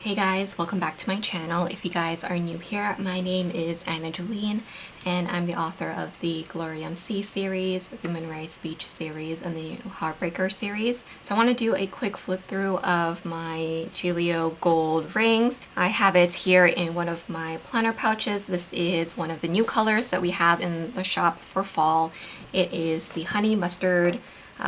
Hey guys, welcome back to my channel. If you guys are new here, my name is Jolene and I'm the author of the Glorium Sea series, the Moonrise Beach series, and the Heartbreaker series. So I want to do a quick flip through of my Gillio gold rings. I have it here in one of my planner pouches. This is one of the new colors that we have in the shop for fall. It is the honey mustard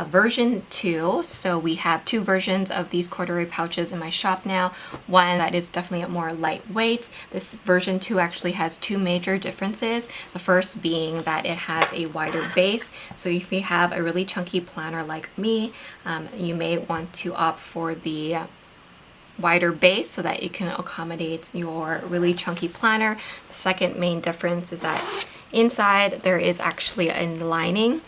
version 2. So we have two versions of these corduroy pouches in my shop now. One that is definitely more lightweight. This version 2 actually has two major differences. The first being that it has a wider base. So if you have a really chunky planner like me, you may want to opt for the wider base so that it can accommodate your really chunky planner. The second main difference is that inside there is actually a lining.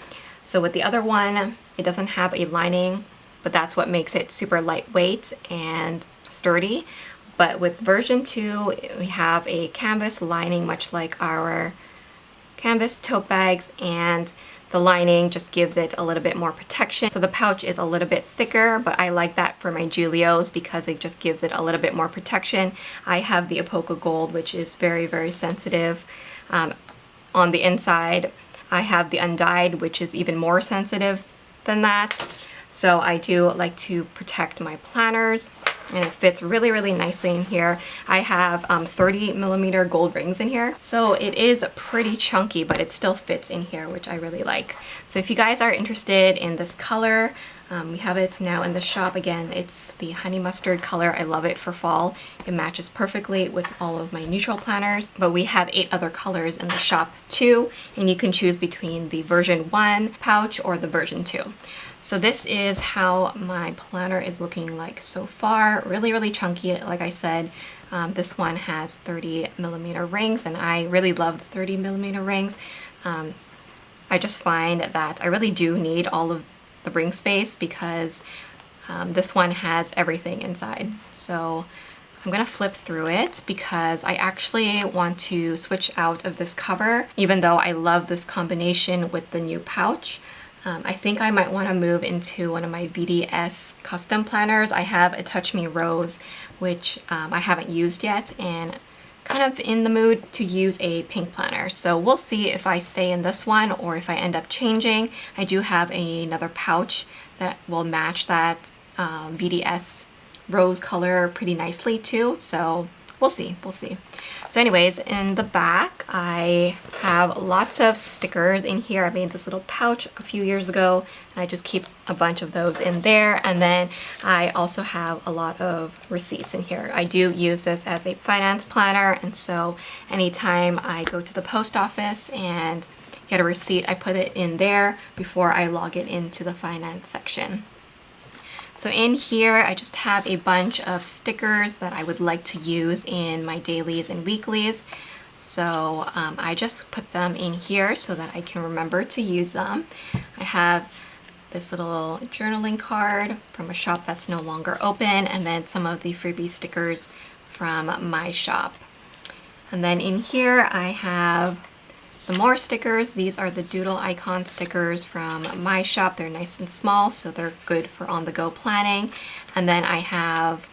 So with the other one, it doesn't have a lining, but that's what makes it super lightweight and sturdy. But with version 2, we have a canvas lining, much like our canvas tote bags, and the lining just gives it a little bit more protection. So the pouch is a little bit thicker, but I like that for my Gillios because it just gives it a little bit more protection. I have the Apoca Gold, which is very, very sensitive on the inside. I have the undyed, which is even more sensitive than that. So I do like to protect my planners, and it fits really, really nicely in here. I have 30mm gold rings in here. So it is pretty chunky, but it still fits in here, which I really like. So if you guys are interested in this color, we have it now in the shop. Again, it's the honey mustard color. I love it for fall. It matches perfectly with all of my neutral planners, but we have 8 other colors in the shop too, and you can choose between the version 1 pouch or the version 2. So this is how my planner is looking like so far. Really, really chunky. Like I said, this one has 30mm rings, and I really love the 30mm rings. I just find that I really do need all of the ring space because this one has everything inside. So I'm gonna flip through it because I actually want to switch out of this cover. Even though I love this combination with the new pouch, I think I might want to move into one of my VDS custom planners. I have a Touch Me Rose, which I haven't used yet, and kind of in the mood to use a pink planner. So we'll see if I stay in this one or if I end up changing. I do have another pouch that will match that VDS rose color pretty nicely too. So we'll see, we'll see. So anyways, in the back, I have lots of stickers in here. I made this little pouch a few years ago, and I just keep a bunch of those in there. And then I also have a lot of receipts in here. I do use this as a finance planner, and so anytime I go to the post office and get a receipt, I put it in there before I log it into the finance section. So in here, I just have a bunch of stickers that I would like to use in my dailies and weeklies. So I just put them in here so that I can remember to use them. I have this little journaling card from a shop that's no longer open, and then some of the freebie stickers from my shop. And then in here, I have some more stickers. These are the doodle icon stickers from my shop. They're nice and small, so they're good for on-the-go planning. And then I have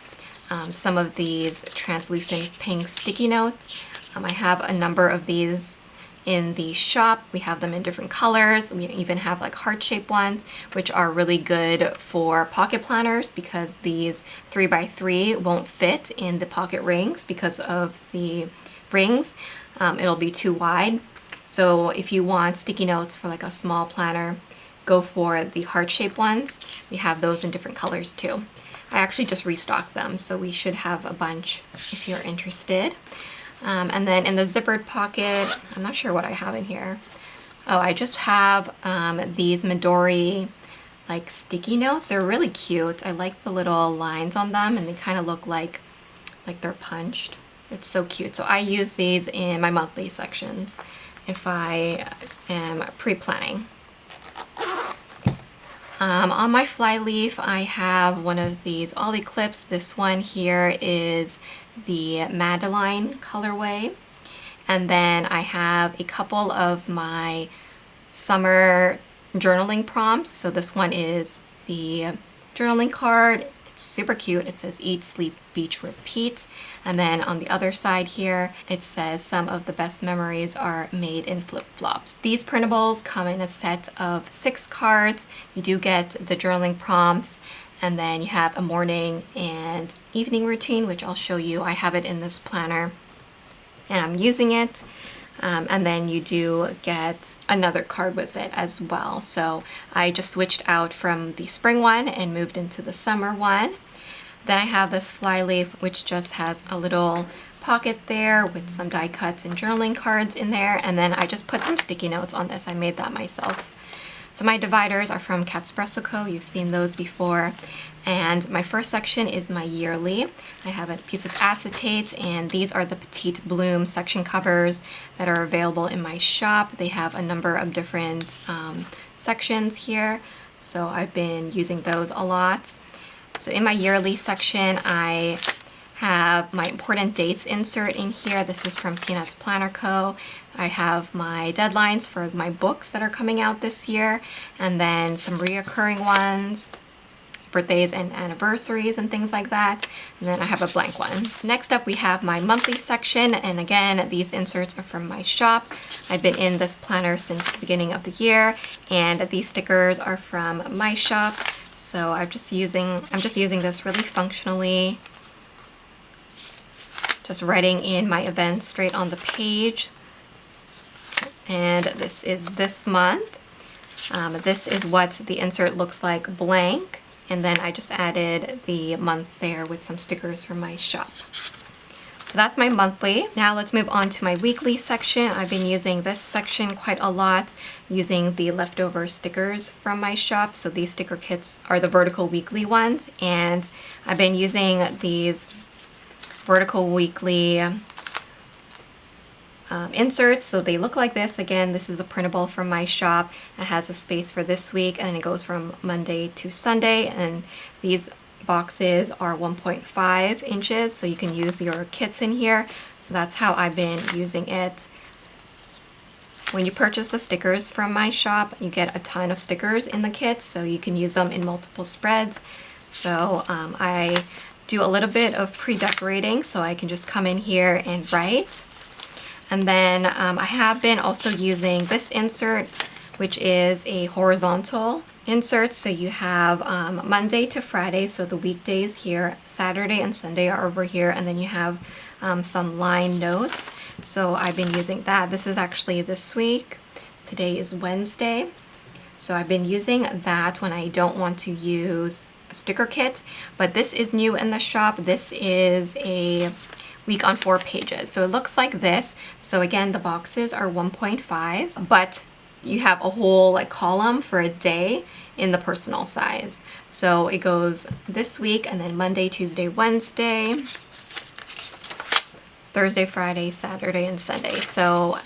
some of these translucent pink sticky notes. I have a number of these in the shop. We have them in different colors. We even have like heart-shaped ones, which are really good for pocket planners because these 3x3 won't fit in the pocket rings because of the rings. It'll be too wide. So if you want sticky notes for like a small planner, go for the heart-shaped ones. We have those in different colors too. I actually just restocked them, so we should have a bunch if you're interested. And then in the zippered pocket, I'm not sure what I have in here. Oh, I just have these Midori like sticky notes. They're really cute. I like the little lines on them, and they kind of look like they're punched. It's so cute. So I use these in my monthly sections if I am pre-planning. On my fly leaf, I have one of these ollie clips. This one here is the Madeline colorway. And then I have a couple of my summer journaling prompts. So this one is the journaling card It's super cute. It says Eat, Sleep, Beach, Repeat. And then on the other side here, it says some of the best memories are made in flip-flops. These printables come in a set of 6 cards. You do get the journaling prompts, and then you have a morning and evening routine, which I'll show you. I have it in this planner and I'm using it. And then you do get another card with it as well. So I just switched out from the spring one and moved into the summer one. Then I have this flyleaf, which just has a little pocket there with some die cuts and journaling cards in there. And then I just put some sticky notes on this. I made that myself. So my dividers are from Catspresso Co. You've seen those before. And my first section is my yearly. I have a piece of acetate, and these are the Petite Bloom section covers that are available in my shop. They have a number of different sections here, so I've been using those a lot. So in my yearly section, I have my important dates insert in here. This is from Peanuts Planner Co. I have my deadlines for my books that are coming out this year, and then some reoccurring ones, birthdays and anniversaries and things like that. And then I have a blank one. Next up, we have my monthly section. And again, these inserts are from my shop. I've been in this planner since the beginning of the year, and these stickers are from my shop. So I'm just using this really functionally, just writing in my events straight on the page. And this is this month. This is what the insert looks like blank. And then I just added the month there with some stickers from my shop. So that's my monthly. Now let's move on to my weekly section. I've been using this section quite a lot, using the leftover stickers from my shop. So these sticker kits are the vertical weekly ones, and I've been using these vertical weekly inserts. So they look like this. Again, this is a printable from my shop. It has a space for this week, and it goes from Monday to Sunday, and these boxes are 1.5 inches, so you can use your kits in here. So that's how I've been using it. When you purchase the stickers from my shop, you get a ton of stickers in the kit, so you can use them in multiple spreads. So I do a little bit of pre-decorating, so I can just come in here and write. And then I have been also using this insert, which is a horizontal insert. So you have Monday to Friday, so the weekdays here, Saturday and Sunday are over here, and then you have some line notes. So I've been using that. This is actually this week. Today is Wednesday. So I've been using that when I don't want to use a sticker kit, but this is new in the shop. This is a week on 4 pages. So it looks like this. So again, the boxes are 1.5, but you have a whole like column for a day in the personal size. So it goes this week, and then Monday, Tuesday, Wednesday, Thursday, Friday, Saturday, and Sunday. So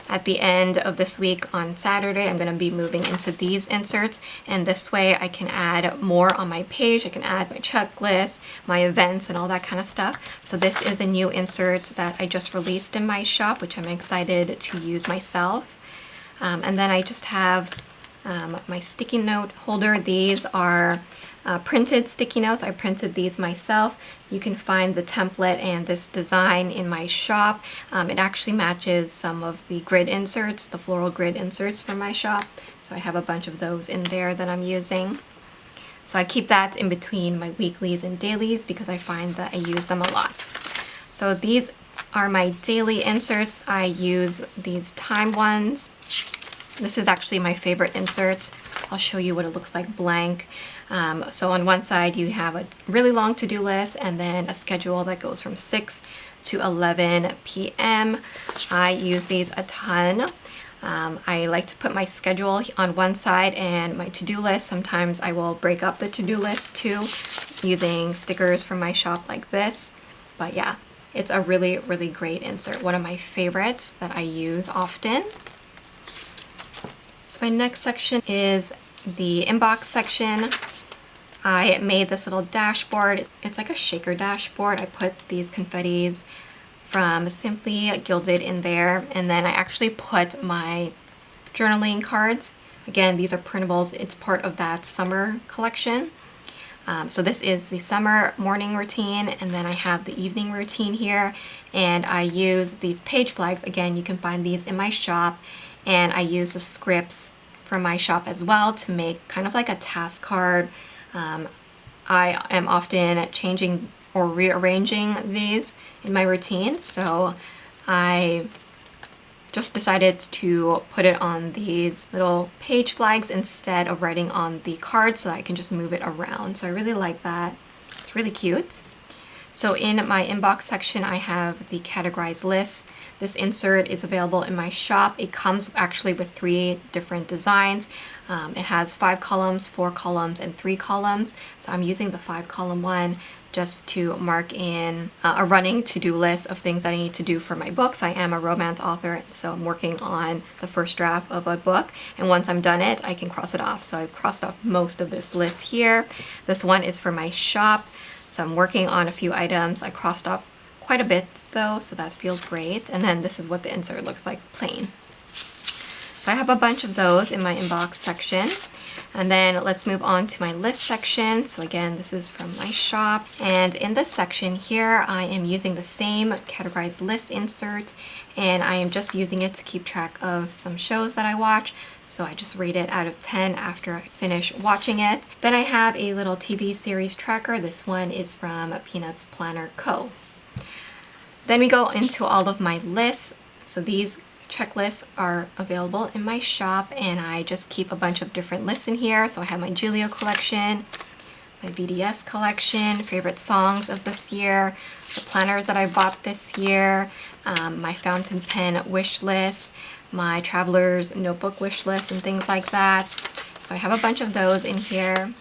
at the end of this week on Saturday, I'm going to be moving into these inserts, and this way I can add more on my page. I can add my checklist, my events, and all that kind of stuff. So this is a new insert that I just released in my shop, which I'm excited to use myself. And then I just have my sticky note holder. These are printed sticky notes. I printed these myself. You can find the template and this design in my shop. It actually matches some of the grid inserts, the floral grid inserts from my shop. So I have a bunch of those in there that I'm using. So I keep that in between my weeklies and dailies because I find that I use them a lot. So these are my daily inserts. I use these time ones. This is actually my favorite insert. I'll show you what it looks like blank. So on one side you have a really long to-do list, and then a schedule that goes from 6 to 11 p.m. I use these a ton. I like to put my schedule on one side and my to-do list. Sometimes I will break up the to-do list too, using stickers from my shop like this. But yeah, it's a really, really great insert. One of my favorites that I use often. So my next section is the inbox section. I made this little dashboard. It's like a shaker dashboard. I put these confettis from Simply Gilded in there, and then I actually put my journaling cards. Again, these are printables. It's part of that summer collection. So this is the summer morning routine, and then I have the evening routine here, and I use these page flags. Again, you can find these in my shop, and I use the scripts from my shop as well to make kind of like a task card. I am often changing or rearranging these in my routine, so I just decided to put it on these little page flags instead of writing on the card so that I can just move it around. So I really like that. It's really cute. So in my inbox section, I have the categorized list. This insert is available in my shop. It comes actually with 3 different designs. It has 5 columns, 4 columns, and 3 columns. So I'm using the 5-column one just to mark in a running to-do list of things that I need to do for my books. I am a romance author, so I'm working on the first draft of a book, and once I'm done it, I can cross it off. So I've crossed off most of this list here. This one is for my shop, so I'm working on a few items. I crossed off quite a bit though, so that feels great. And then this is what the insert looks like, plain. So I have a bunch of those in my inbox section. And then let's move on to my list section. So again, this is from my shop. And in this section here, I am using the same categorized list insert, and I am just using it to keep track of some shows that I watch. So I just rate it out of 10 after I finish watching it. Then I have a little TV series tracker. This one is from Peanuts Planner Co. Then we go into all of my lists. So these checklists are available in my shop, and I just keep a bunch of different lists in here. So I have my Gillio collection, my BDS collection, favorite songs of this year, the planners that I bought this year, my fountain pen wish list, my traveler's notebook wish list, and things like that. So I have a bunch of those in here.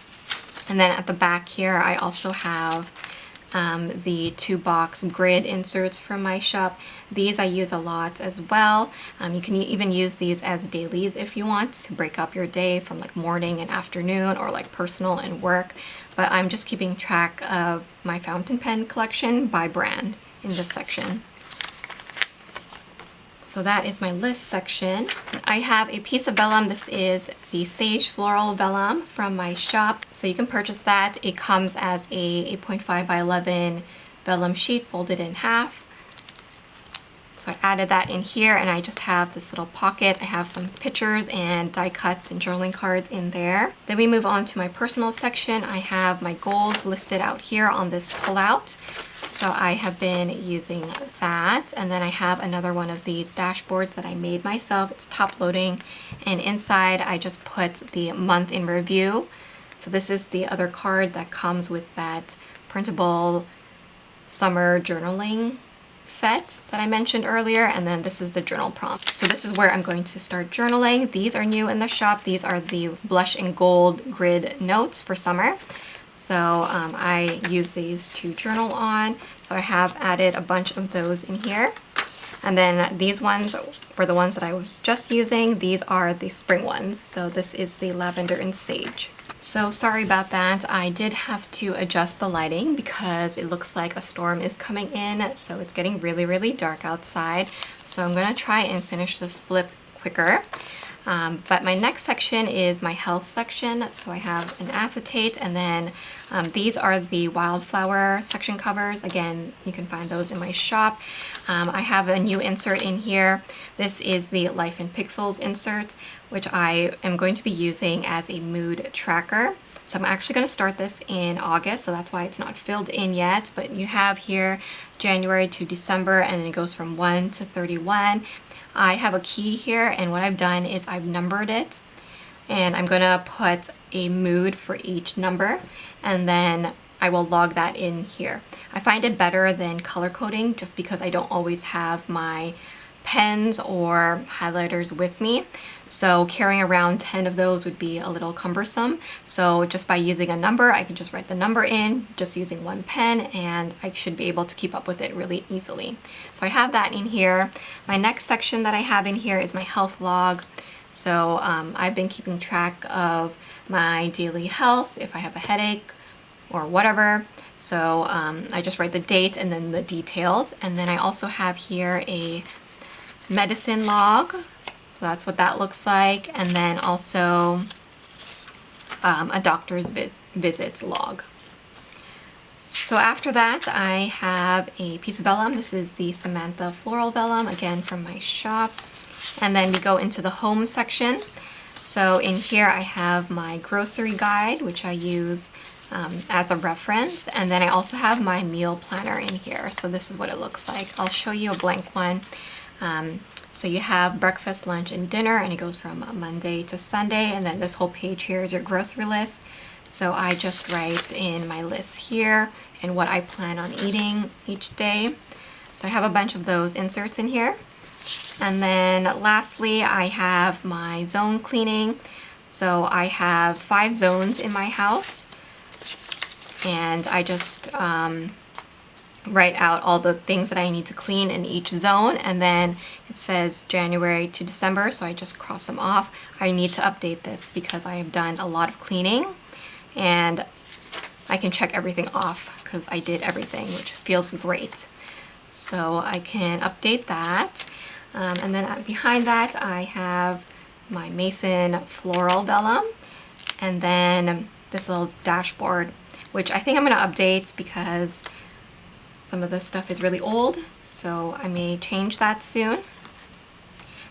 And then at the back here, I also have the 2-box grid inserts from my shop. These I use a lot as well. You can even use these as dailies if you want to break up your day from like morning and afternoon, or like personal and work. But I'm just keeping track of my fountain pen collection by brand in this section. So that is my list section. I have a piece of vellum. This is the Sage Floral Vellum from my shop. So you can purchase that. It comes as a 8.5 by 11 vellum sheet folded in half. So I added that in here, and I just have this little pocket. I have some pictures and die cuts and journaling cards in there. Then we move on to my personal section. I have my goals listed out here on this pullout. So I have been using that. And then I have another one of these dashboards that I made myself. It's top loading, and inside I just put the month in review. So this is the other card that comes with that printable summer journaling set that I mentioned earlier, and then this is the journal prompt. So this is where I'm going to start journaling. These are new in the shop. These are the blush and gold grid notes for summer. So I use these to journal on. So I have added a bunch of those in here. And then these ones were the ones that I was just using. These are the spring ones. So this is the lavender and sage. So sorry about that. I did have to adjust the lighting because it looks like a storm is coming in. So it's getting really, really dark outside. So I'm gonna try and finish this flip quicker. But my next section is my health section. So I have an acetate, and then these are the wildflower section covers. Again, you can find those in my shop. I have a new insert in here. This is the Life in Pixels insert, which I am going to be using as a mood tracker. So I'm actually going to start this in August, so that's why it's not filled in yet. But you have here January to December, and then it goes from 1 to 31. I have a key here, and what I've done is I've numbered it, and I'm gonna put a mood for each number, and then I will log that in here. I find it better than color coding just because I don't always have my pens or highlighters with me. So carrying around 10 of those would be a little cumbersome. So just by using a number, I can just write the number in, just using one pen, and I should be able to keep up with it really easily. So I have that in here. My next section that I have in here is my health log. So I've been keeping track of my daily health, if I have a headache or whatever. So I just write the date and then the details. And then I also have here a medicine log. So that's what that looks like. And then also a doctor's visits log. So after that, I have a piece of vellum. This is the Samantha Floral Vellum, again from my shop. And then we go into the home section. So in here I have my grocery guide, which I use as a reference. And then I also have my meal planner in here. So this is what it looks like. I'll show you a blank one. So you have breakfast, lunch, and dinner, and it goes from Monday to Sunday. And then this whole page here is your grocery list. So I just write in my list here and what I plan on eating each day. So I have a bunch of those inserts in here. And then lastly, I have my zone cleaning. So I have 5 zones in my house, and I just write out all the things that I need to clean in each zone, and then it says January to December, so I just cross them off. I need to update this because I have done a lot of cleaning, and I can check everything off because I did everything, which feels great. So I can update that. And then behind that I have my Mason Floral Vellum, and then this little dashboard, which I think I'm going to update because some of this stuff is really old, so I may change that soon.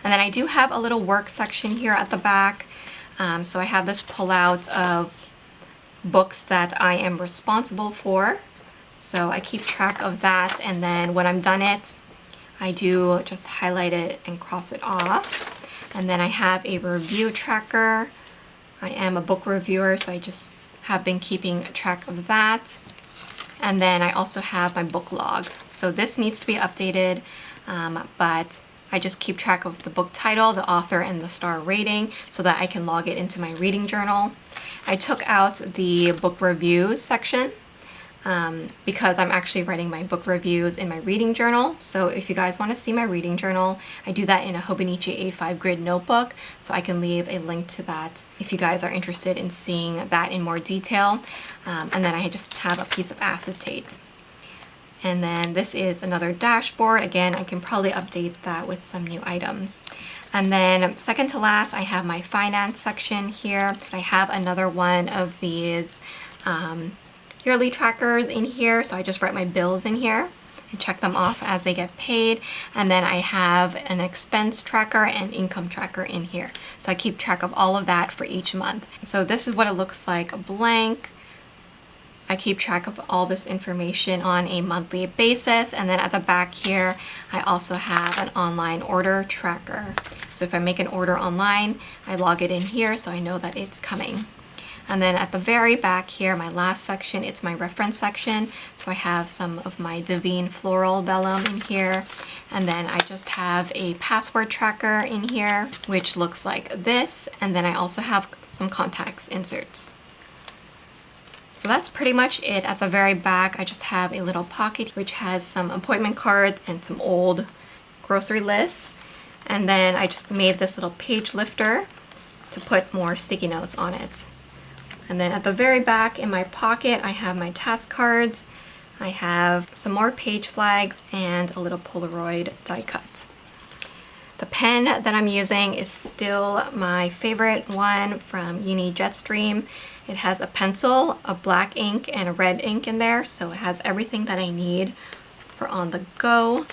And then I do have a little work section here at the back. So I have this pullout of books that I am responsible for. So I keep track of that, and then when I'm done it, I do just highlight it and cross it off. And then I have a review tracker. I am a book reviewer, so I just have been keeping track of that. And then I also have my book log. So this needs to be updated, but I just keep track of the book title, the author, and the star rating so that I can log it into my reading journal. I took out the book reviews section because I'm actually writing my book reviews in my reading journal. So if you guys want to see my reading journal, I do that in a Hobonichi A5 grid notebook, so I can leave a link to that if you guys are interested in seeing that in more detail. And then I just have a piece of acetate. And then this is another dashboard. Again, I can probably update that with some new items. And then second to last, I have my finance section here. I have another one of these yearly trackers in here, so I just write my bills in here and check them off as they get paid. And then I have an expense tracker and income tracker in here, so I keep track of all of that for each month. So this is what it looks like blank. I keep track of all this information on a monthly basis. And then at the back here, I also have an online order tracker. So if I make an order online, I log it in here so I know that it's coming. And then at the very back here, my last section, it's my reference section. So I have some of my Divine Floral Vellum in here. And then I just have a password tracker in here, which looks like this. And then I also have some contacts inserts. So that's pretty much it. At the very back, I just have a little pocket which has some appointment cards and some old grocery lists. And then I just made this little page lifter to put more sticky notes on it. And then at the very back in my pocket, I have my task cards. I have some more page flags and a little Polaroid die cut. The pen that I'm using is still my favorite one from Uni Jetstream. It has a pencil, a black ink, and a red ink in there, so it has everything that I need for on the go.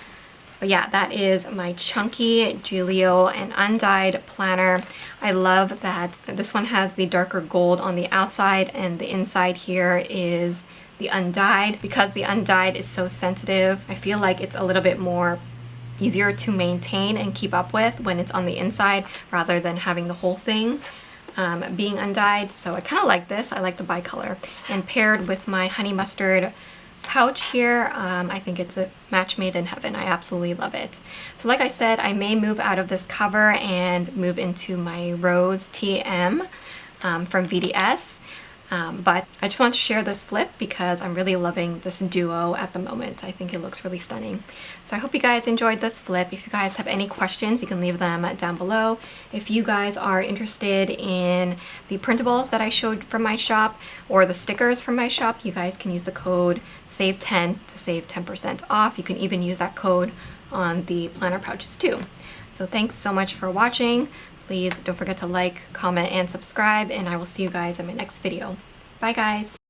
But yeah, that is my chunky Gillio and undyed planner. I love that this one has the darker gold on the outside, and the inside here is the undyed. Because the undyed is so sensitive, I feel like it's a little bit more easier to maintain and keep up with when it's on the inside rather than having the whole thing being undyed. So I kind of like this. I like the bicolor. And paired with my honey mustard pouch here, I think it's a match made in heaven. I absolutely love it. So like I said, I may move out of this cover and move into my Rose TM from VDS. But I just want to share this flip because I'm really loving this duo at the moment. I think it looks really stunning. So I hope you guys enjoyed this flip. If you guys have any questions, you can leave them down below. If you guys are interested in the printables that I showed from my shop or the stickers from my shop, you guys can use the code SAVE10 to save 10% off. You can even use that code on the planner pouches too. So thanks so much for watching. Please don't forget to like, comment, and subscribe, and I will see you guys in my next video. Bye guys!